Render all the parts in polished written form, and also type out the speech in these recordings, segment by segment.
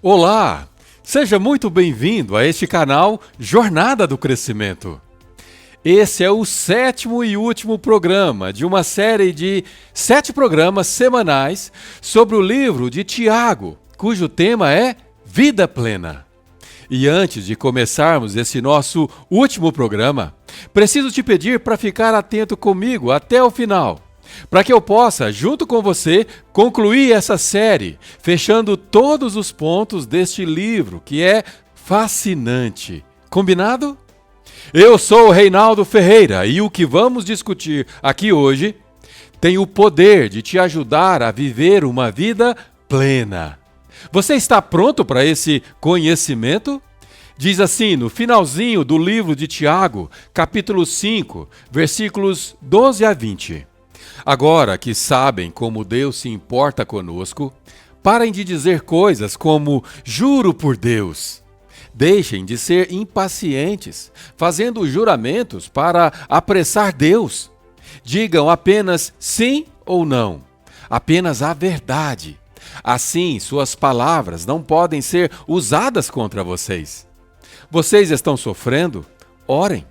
Olá! Seja muito bem-vindo a este canal Jornada do Crescimento. Esse é o 7º e último programa de uma série de 7 programas semanais sobre o livro de Tiago, cujo tema é Vida Plena. E antes de começarmos esse nosso último programa, preciso te pedir para ficar atento comigo até o final, para que eu possa, junto com você, concluir essa série, fechando todos os pontos deste livro, que é fascinante. Combinado? Eu sou o Reinaldo Ferreira e o que vamos discutir aqui hoje tem o poder de te ajudar a viver uma vida plena. Você está pronto para esse conhecimento? Diz assim no finalzinho do livro de Tiago, capítulo 5, versículos 12 a 20. Agora que sabem como Deus se importa conosco, parem de dizer coisas como juro por Deus. Deixem de ser impacientes, fazendo juramentos para apressar Deus. Digam apenas sim ou não, apenas a verdade. Assim, suas palavras não podem ser usadas contra vocês. Vocês estão sofrendo? Orem.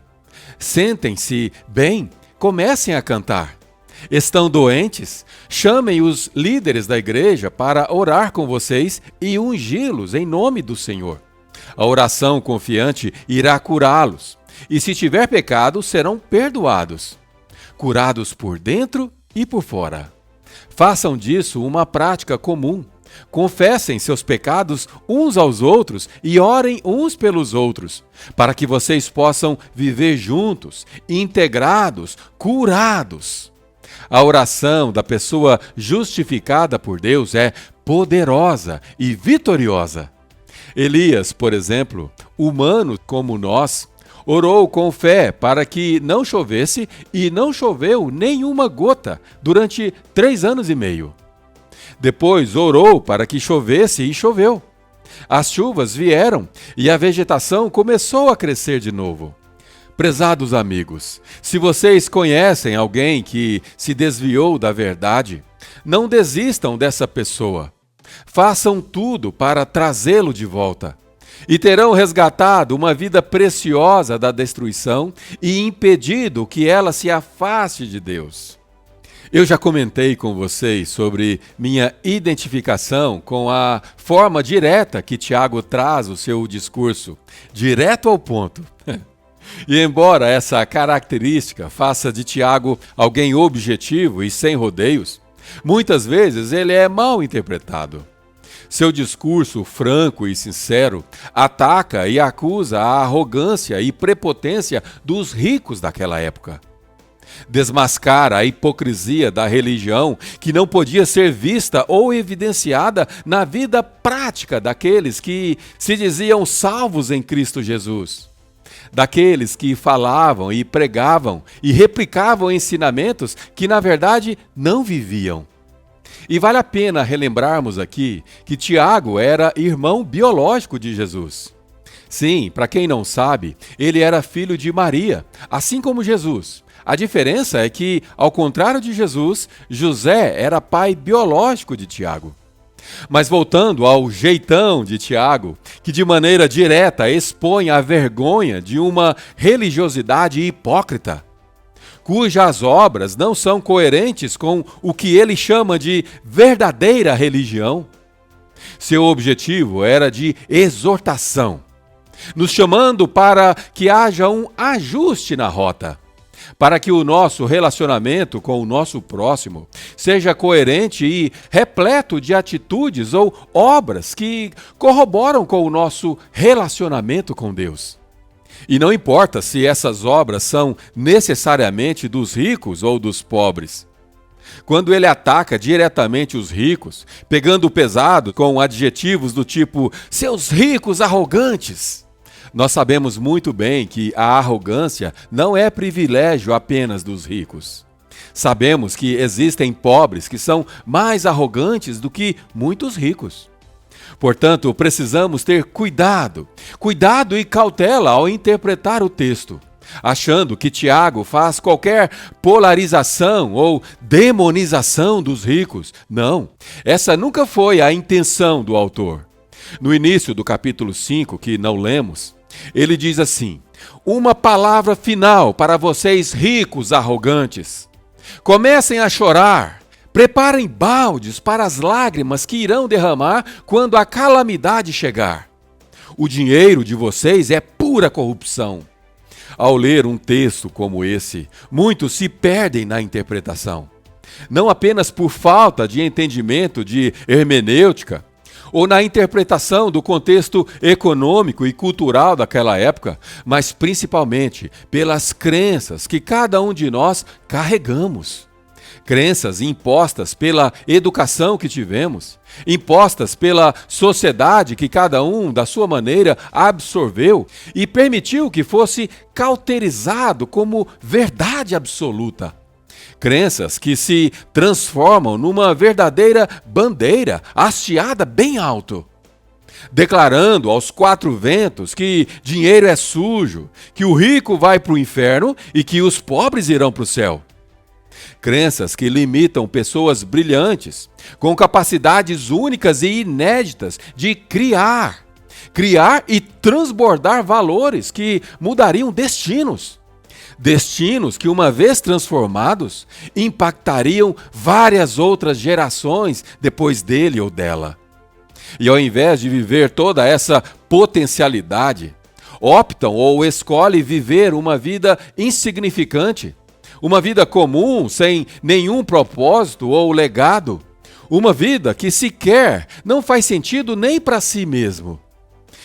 Sentem-se bem? Comecem a cantar. Estão doentes? Chamem os líderes da igreja para orar com vocês e ungí-los em nome do Senhor. A oração confiante irá curá-los, e se tiver pecado, serão perdoados, curados por dentro e por fora. Façam disso uma prática comum. Confessem seus pecados uns aos outros e orem uns pelos outros, para que vocês possam viver juntos, integrados, curados. A oração da pessoa justificada por Deus é poderosa e vitoriosa. Elias, por exemplo, humano como nós, orou com fé para que não chovesse e não choveu nenhuma gota durante 3 anos e meio. Depois orou para que chovesse e choveu. As chuvas vieram e a vegetação começou a crescer de novo. Prezados amigos, se vocês conhecem alguém que se desviou da verdade, não desistam dessa pessoa. Façam tudo para trazê-lo de volta. E terão resgatado uma vida preciosa da destruição e impedido que ela se afaste de Deus. Eu já comentei com vocês sobre minha identificação com a forma direta que Tiago traz o seu discurso, direto ao ponto. E embora essa característica faça de Tiago alguém objetivo e sem rodeios, muitas vezes ele é mal interpretado. Seu discurso franco e sincero ataca e acusa a arrogância e prepotência dos ricos daquela época. Desmascara a hipocrisia da religião que não podia ser vista ou evidenciada na vida prática daqueles que se diziam salvos em Cristo Jesus. Daqueles que falavam e pregavam e replicavam ensinamentos que na verdade não viviam. E vale a pena relembrarmos aqui que Tiago era irmão biológico de Jesus. Sim, para quem não sabe, ele era filho de Maria, assim como Jesus. A diferença é que, ao contrário de Jesus, José era pai biológico de Tiago. Mas voltando ao jeitão de Tiago, que de maneira direta expõe a vergonha de uma religiosidade hipócrita, cujas obras não são coerentes com o que ele chama de verdadeira religião. Seu objetivo era de exortação, nos chamando para que haja um ajuste na rota, para que o nosso relacionamento com o nosso próximo seja coerente e repleto de atitudes ou obras que corroboram com o nosso relacionamento com Deus. E não importa se essas obras são necessariamente dos ricos ou dos pobres. Quando ele ataca diretamente os ricos, pegando pesado com adjetivos do tipo seus ricos arrogantes, nós sabemos muito bem que a arrogância não é privilégio apenas dos ricos. Sabemos que existem pobres que são mais arrogantes do que muitos ricos. Portanto, precisamos ter cuidado e cautela ao interpretar o texto, achando que Tiago faz qualquer polarização ou demonização dos ricos. Não, essa nunca foi a intenção do autor. No início do capítulo 5, que não lemos, ele diz assim: uma palavra final para vocês ricos arrogantes. Comecem a chorar, preparem baldes para as lágrimas que irão derramar quando a calamidade chegar. O dinheiro de vocês é pura corrupção. Ao ler um texto como esse, muitos se perdem na interpretação. Não apenas por falta de entendimento de hermenêutica, ou na interpretação do contexto econômico e cultural daquela época, mas principalmente pelas crenças que cada um de nós carregamos. Crenças impostas pela educação que tivemos, impostas pela sociedade que cada um, da sua maneira, absorveu e permitiu que fosse cauterizado como verdade absoluta. Crenças que se transformam numa verdadeira bandeira hasteada bem alto, declarando aos quatro ventos que dinheiro é sujo, que o rico vai para o inferno e que os pobres irão para o céu. Crenças que limitam pessoas brilhantes, com capacidades únicas e inéditas de criar e transbordar valores que mudariam destinos. Destinos que, uma vez transformados, impactariam várias outras gerações depois dele ou dela. E ao invés de viver toda essa potencialidade, optam ou escolhem viver uma vida insignificante, uma vida comum, sem nenhum propósito ou legado, uma vida que sequer não faz sentido nem para si mesmo.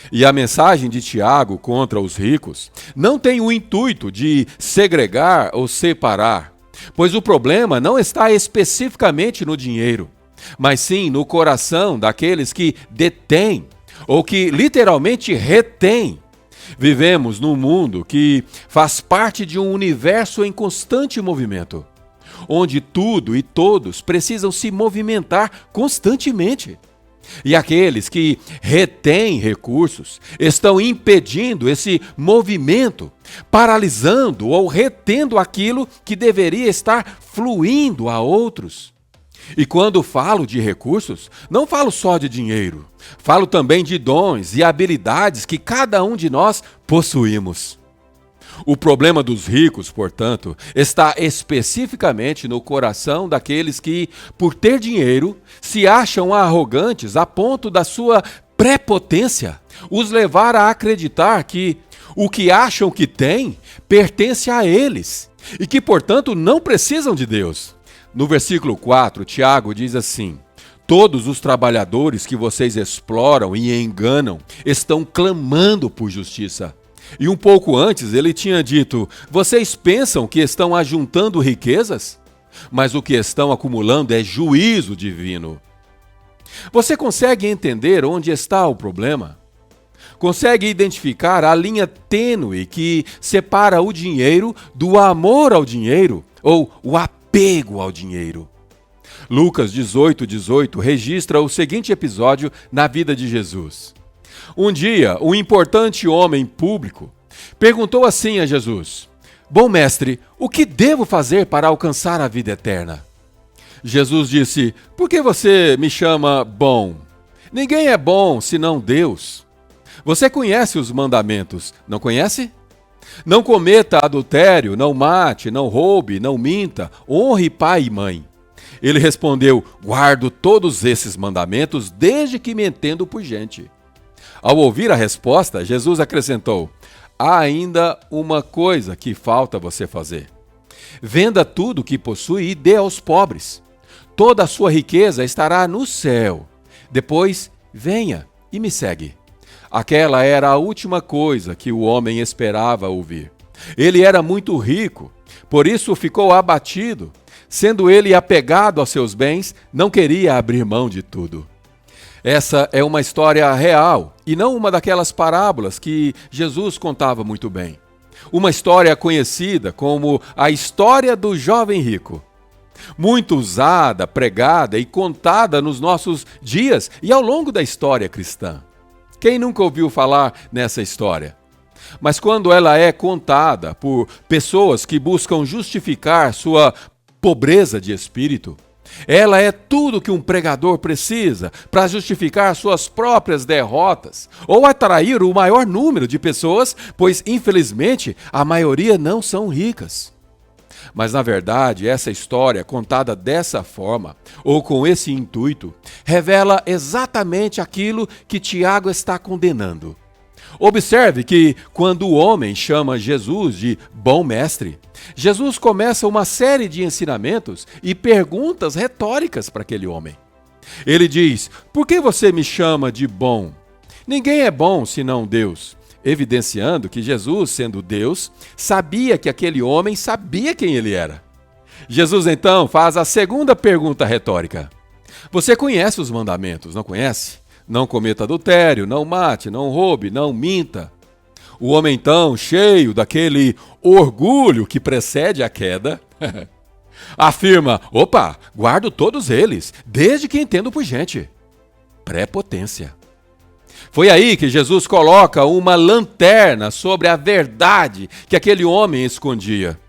E a mensagem de Tiago contra os ricos não tem o intuito de segregar ou separar, pois o problema não está especificamente no dinheiro, mas sim no coração daqueles que detêm ou que literalmente retêm. Vivemos num mundo que faz parte de um universo em constante movimento, onde tudo e todos precisam se movimentar constantemente. E aqueles que retêm recursos estão impedindo esse movimento, paralisando ou retendo aquilo que deveria estar fluindo a outros. E quando falo de recursos, não falo só de dinheiro, falo também de dons e habilidades que cada um de nós possuímos. O problema dos ricos, portanto, está especificamente no coração daqueles que, por ter dinheiro, se acham arrogantes a ponto da sua prepotência os levar a acreditar que o que acham que têm pertence a eles e que, portanto, não precisam de Deus. No versículo 4, Tiago diz assim: todos os trabalhadores que vocês exploram e enganam estão clamando por justiça. E um pouco antes ele tinha dito: vocês pensam que estão ajuntando riquezas? Mas o que estão acumulando é juízo divino. Você consegue entender onde está o problema? Consegue identificar a linha tênue que separa o dinheiro do amor ao dinheiro ou o apego ao dinheiro? Lucas 18:18 registra o seguinte episódio na vida de Jesus. Um dia, um importante homem público perguntou assim a Jesus: bom mestre, o que devo fazer para alcançar a vida eterna? Jesus disse: por que você me chama bom? Ninguém é bom senão Deus. Você conhece os mandamentos, não conhece? Não cometa adultério, não mate, não roube, não minta, honre pai e mãe. Ele respondeu: guardo todos esses mandamentos desde que me entendo por gente. Ao ouvir a resposta, Jesus acrescentou: há ainda uma coisa que falta você fazer. Venda tudo o que possui e dê aos pobres. Toda a sua riqueza estará no céu. Depois, venha e me segue. Aquela era a última coisa que o homem esperava ouvir. Ele era muito rico, por isso ficou abatido. Sendo ele apegado aos seus bens, não queria abrir mão de tudo. Essa é uma história real e não uma daquelas parábolas que Jesus contava muito bem. Uma história conhecida como a história do jovem rico. Muito usada, pregada e contada nos nossos dias e ao longo da história cristã. Quem nunca ouviu falar nessa história? Mas quando ela é contada por pessoas que buscam justificar sua pobreza de espírito, Ela é tudo que um pregador precisa para justificar suas próprias derrotas ou atrair o maior número de pessoas, pois, infelizmente, a maioria não são ricas. Mas, na verdade, essa história, contada dessa forma, ou com esse intuito, revela exatamente aquilo que Tiago está condenando. Observe que, quando o homem chama Jesus de bom mestre, Jesus começa uma série de ensinamentos e perguntas retóricas para aquele homem. Ele diz: por que você me chama de bom? Ninguém é bom senão Deus. Evidenciando que Jesus, sendo Deus, sabia que aquele homem sabia quem ele era. Jesus então faz a segunda pergunta retórica. Você conhece os mandamentos, não conhece? Não cometa adultério, não mate, não roube, não minta. O homem então, cheio daquele orgulho que precede a queda, afirma: opa, guardo todos eles, desde que entendo por gente. Prepotência. Foi aí que Jesus coloca uma lanterna sobre a verdade que aquele homem escondia.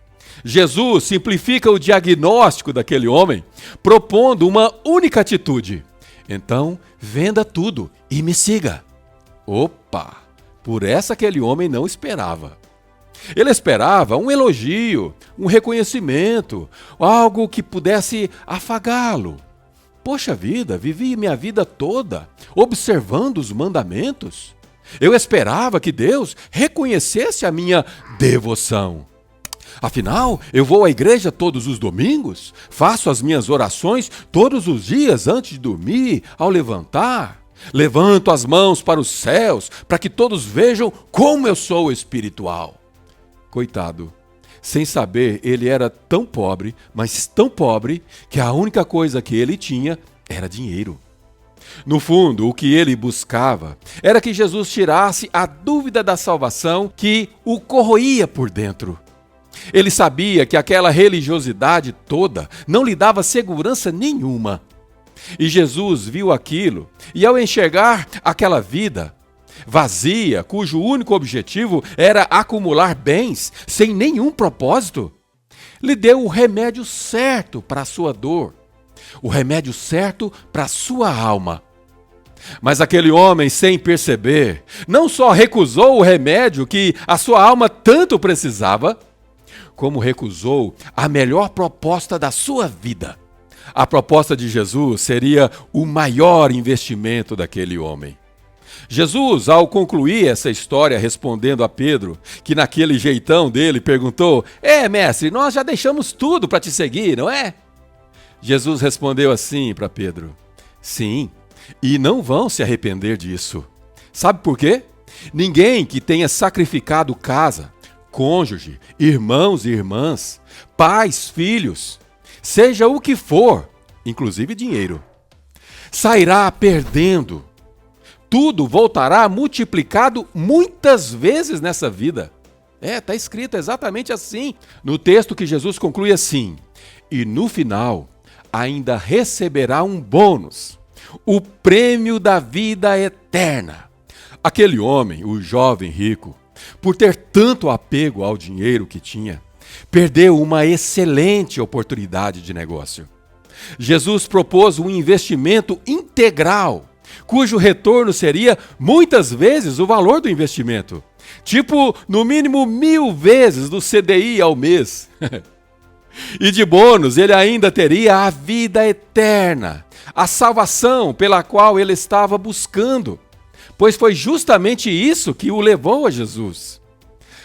Jesus simplifica o diagnóstico daquele homem, propondo uma única atitude. Então, venda tudo e me siga. Opa! Por essa aquele homem não esperava. Ele esperava um elogio, um reconhecimento, algo que pudesse afagá-lo. Poxa vida, vivi minha vida toda observando os mandamentos. Eu esperava que Deus reconhecesse a minha devoção. Afinal, eu vou à igreja todos os domingos, faço as minhas orações todos os dias antes de dormir, ao levantar. Levanto as mãos para os céus, para que todos vejam como eu sou espiritual. Coitado, sem saber, ele era tão pobre, mas tão pobre, que a única coisa que ele tinha era dinheiro. No fundo, o que ele buscava era que Jesus tirasse a dúvida da salvação que o corroía por dentro. Ele sabia que aquela religiosidade toda não lhe dava segurança nenhuma. E Jesus viu aquilo, e ao enxergar aquela vida vazia, cujo único objetivo era acumular bens sem nenhum propósito, lhe deu o remédio certo para a sua dor, o remédio certo para a sua alma. Mas aquele homem, sem perceber, não só recusou o remédio que a sua alma tanto precisava, como recusou a melhor proposta da sua vida. A proposta de Jesus seria o maior investimento daquele homem. Jesus, ao concluir essa história respondendo a Pedro, que naquele jeitão dele perguntou: mestre, nós já deixamos tudo para te seguir, não é? Jesus respondeu assim para Pedro: sim, e não vão se arrepender disso. Sabe por quê? Ninguém que tenha sacrificado casa, cônjuge, irmãos e irmãs, pais, filhos, seja o que for, inclusive dinheiro, sairá perdendo. Tudo voltará multiplicado muitas vezes nessa vida. Está escrito exatamente assim, no texto que Jesus conclui assim: e no final ainda receberá um bônus, o prêmio da vida eterna. Aquele homem, o jovem rico, por ter tanto apego ao dinheiro que tinha, perdeu uma excelente oportunidade de negócio. Jesus propôs um investimento integral, cujo retorno seria muitas vezes o valor do investimento. Tipo, no mínimo 1000 vezes do CDI ao mês. E de bônus, ele ainda teria a vida eterna, a salvação pela qual ele estava buscando, pois foi justamente isso que o levou a Jesus.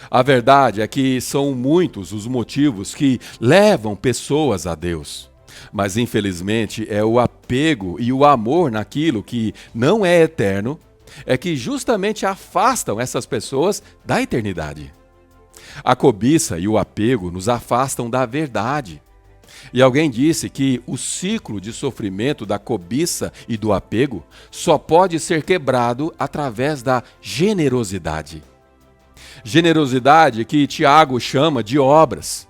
A verdade é que são muitos os motivos que levam pessoas a Deus, mas infelizmente é o apego e o amor naquilo que não é eterno é que justamente afastam essas pessoas da eternidade. A cobiça e o apego nos afastam da verdade. E alguém disse que o ciclo de sofrimento da cobiça e do apego só pode ser quebrado através da generosidade. Generosidade que Tiago chama de obras.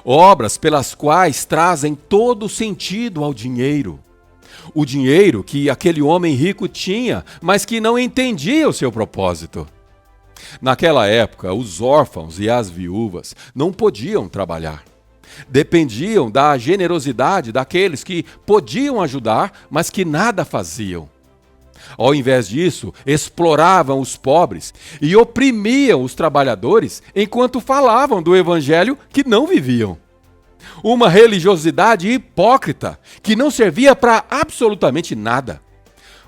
Obras pelas quais trazem todo sentido ao dinheiro. O dinheiro que aquele homem rico tinha, mas que não entendia o seu propósito. Naquela época, os órfãos e as viúvas não podiam trabalhar. Dependiam da generosidade daqueles que podiam ajudar, mas que nada faziam. Ao invés disso, exploravam os pobres e oprimiam os trabalhadores enquanto falavam do evangelho que não viviam. Uma religiosidade hipócrita que não servia para absolutamente nada.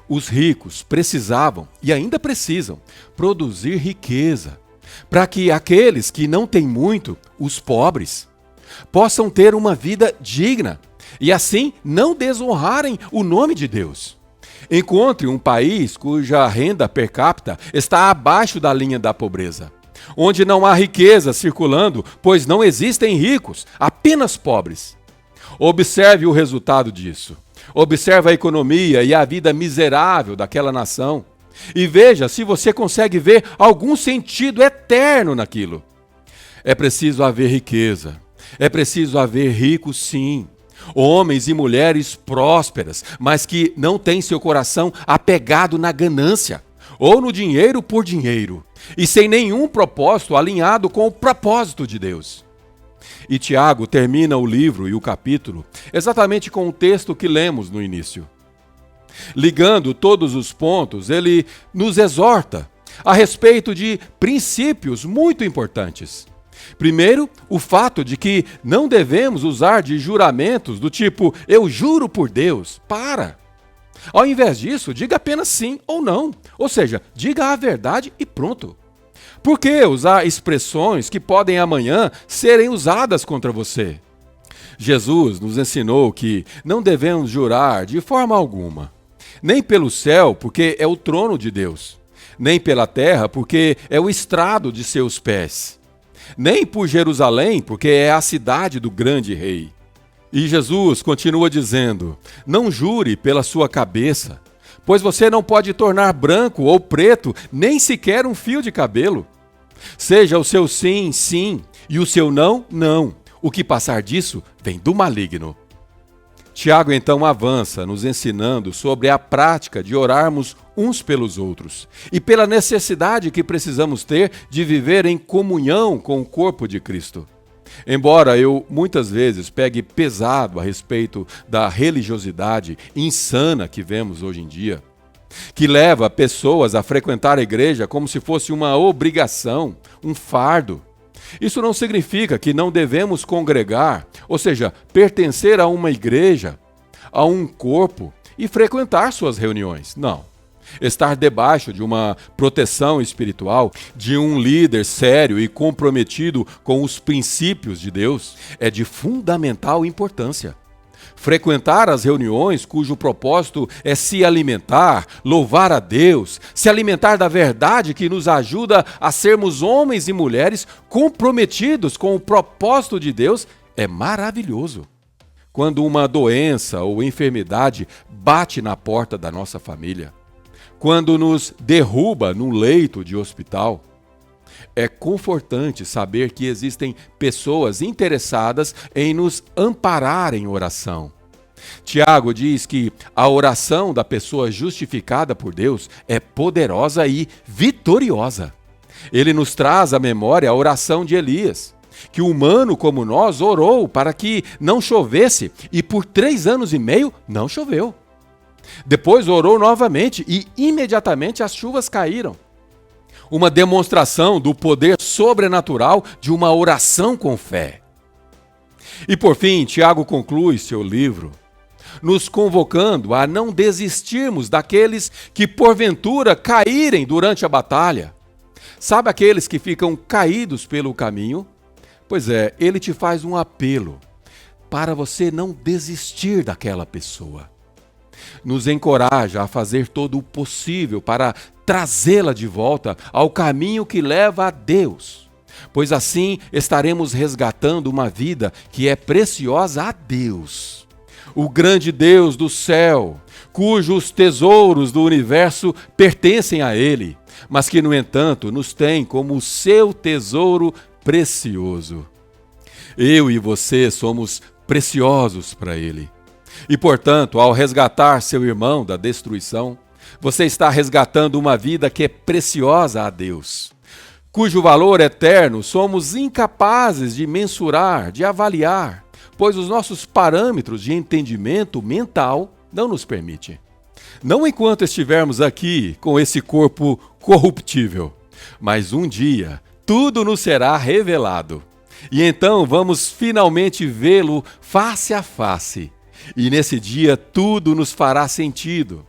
Os ricos precisavam, e ainda precisam, produzir riqueza, para que aqueles que não têm muito, os pobres, possam ter uma vida digna e assim não desonrarem o nome de Deus. Encontre um país cuja renda per capita está abaixo da linha da pobreza, onde não há riqueza circulando, pois não existem ricos, apenas pobres. Observe o resultado disso. Observe a economia e a vida miserável daquela nação e veja se você consegue ver algum sentido eterno naquilo. É preciso haver riqueza. É preciso haver ricos, sim. Homens e mulheres prósperas, mas que não têm seu coração apegado na ganância ou no dinheiro por dinheiro e sem nenhum propósito alinhado com o propósito de Deus. E Tiago termina o livro e o capítulo exatamente com o texto que lemos no início. Ligando todos os pontos, ele nos exorta a respeito de princípios muito importantes. Primeiro, o fato de que não devemos usar de juramentos do tipo, eu juro por Deus, para. Ao invés disso, diga apenas sim ou não, ou seja, diga a verdade e pronto. Por que usar expressões que podem amanhã serem usadas contra você? Jesus nos ensinou que não devemos jurar de forma alguma, nem pelo céu, porque é o trono de Deus, nem pela terra, porque é o estrado de seus pés, nem por Jerusalém, porque é a cidade do grande rei. E Jesus continua dizendo, não jure pela sua cabeça, pois você não pode tornar branco ou preto nem sequer um fio de cabelo. Seja o seu sim, sim, e o seu não, não. O que passar disso vem do maligno. Tiago então avança, nos ensinando sobre a prática de orarmos uns pelos outros e pela necessidade que precisamos ter de viver em comunhão com o corpo de Cristo. Embora eu muitas vezes pegue pesado a respeito da religiosidade insana que vemos hoje em dia, que leva pessoas a frequentar a igreja como se fosse uma obrigação, um fardo. Isso não significa que não devemos congregar, ou seja, pertencer a uma igreja, a um corpo e frequentar suas reuniões. Não. Estar debaixo de uma proteção espiritual, de um líder sério e comprometido com os princípios de Deus, é de fundamental importância. Frequentar as reuniões cujo propósito é se alimentar, louvar a Deus, se alimentar da verdade que nos ajuda a sermos homens e mulheres comprometidos com o propósito de Deus, é maravilhoso. Quando uma doença ou enfermidade bate na porta da nossa família, quando nos derruba num leito de hospital, é confortante saber que existem pessoas interessadas em nos amparar em oração. Tiago diz que a oração da pessoa justificada por Deus é poderosa e vitoriosa. Ele nos traz à memória a oração de Elias, que humano como nós orou para que não chovesse e por 3 anos e meio não choveu. Depois orou novamente e imediatamente as chuvas caíram. Uma demonstração do poder sobrenatural de uma oração com fé. E por fim, Tiago conclui seu livro, nos convocando a não desistirmos daqueles que porventura caírem durante a batalha. Sabe aqueles que ficam caídos pelo caminho? Pois é, ele te faz um apelo para você não desistir daquela pessoa. Nos encoraja a fazer todo o possível para trazê-la de volta ao caminho que leva a Deus, pois assim estaremos resgatando uma vida que é preciosa a Deus, o grande Deus do céu, cujos tesouros do universo pertencem a Ele, mas que, no entanto, nos tem como seu tesouro precioso. Eu e você somos preciosos para Ele. E, portanto, ao resgatar seu irmão da destruição, você está resgatando uma vida que é preciosa a Deus. cujo valor eterno somos incapazes de mensurar, de avaliar, pois os nossos parâmetros de entendimento mental não nos permitem. Não enquanto estivermos aqui com esse corpo corruptível, mas um dia tudo nos será revelado. E então vamos finalmente vê-lo face a face. E nesse dia tudo nos fará sentido.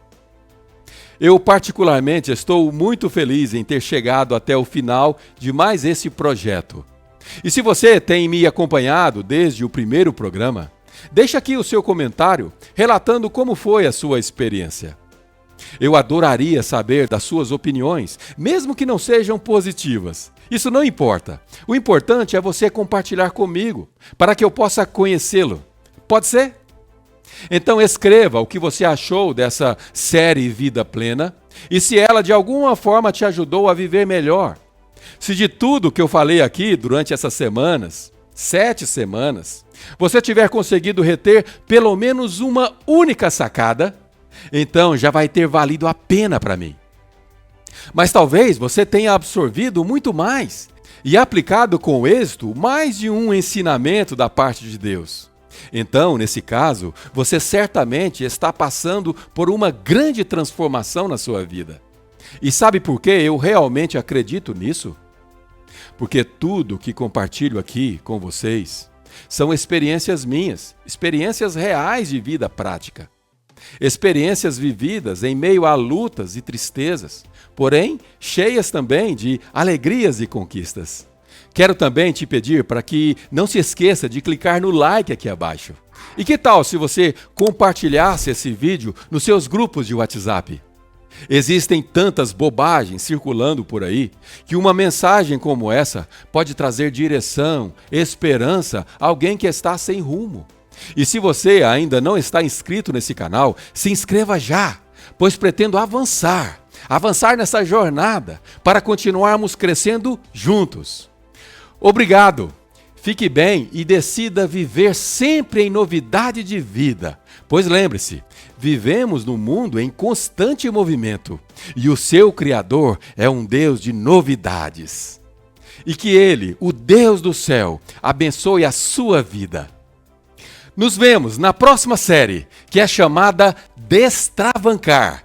Eu particularmente estou muito feliz em ter chegado até o final de mais esse projeto. E se você tem me acompanhado desde o primeiro programa, deixe aqui o seu comentário relatando como foi a sua experiência. Eu adoraria saber das suas opiniões, mesmo que não sejam positivas. Isso não importa. O importante é você compartilhar comigo, para que eu possa conhecê-lo. Pode ser? Então escreva o que você achou dessa série Vida Plena e se ela de alguma forma te ajudou a viver melhor. Se de tudo que eu falei aqui durante essas semanas, 7 semanas, você tiver conseguido reter pelo menos uma única sacada, então já vai ter valido a pena para mim. Mas talvez você tenha absorvido muito mais e aplicado com êxito mais de um ensinamento da parte de Deus. Então, nesse caso, você certamente está passando por uma grande transformação na sua vida. E sabe por que eu realmente acredito nisso? Porque tudo que compartilho aqui com vocês são experiências minhas, experiências reais de vida prática. Experiências vividas em meio a lutas e tristezas, porém cheias também de alegrias e conquistas. Quero também te pedir para que não se esqueça de clicar no like aqui abaixo. E que tal se você compartilhasse esse vídeo nos seus grupos de WhatsApp? Existem tantas bobagens circulando por aí que uma mensagem como essa pode trazer direção, esperança a alguém que está sem rumo. E se você ainda não está inscrito nesse canal, se inscreva já, pois pretendo avançar nessa jornada para continuarmos crescendo juntos. Obrigado! Fique bem e decida viver sempre em novidade de vida, pois lembre-se, vivemos num mundo em constante movimento e o seu Criador é um Deus de novidades. E que Ele, o Deus do céu, abençoe a sua vida. Nos vemos na próxima série, que é chamada Destravancar.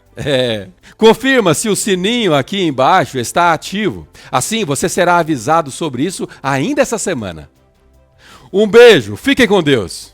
Confirma se o sininho aqui embaixo está ativo. Assim você será avisado sobre isso ainda essa semana. Um beijo, fiquem com Deus.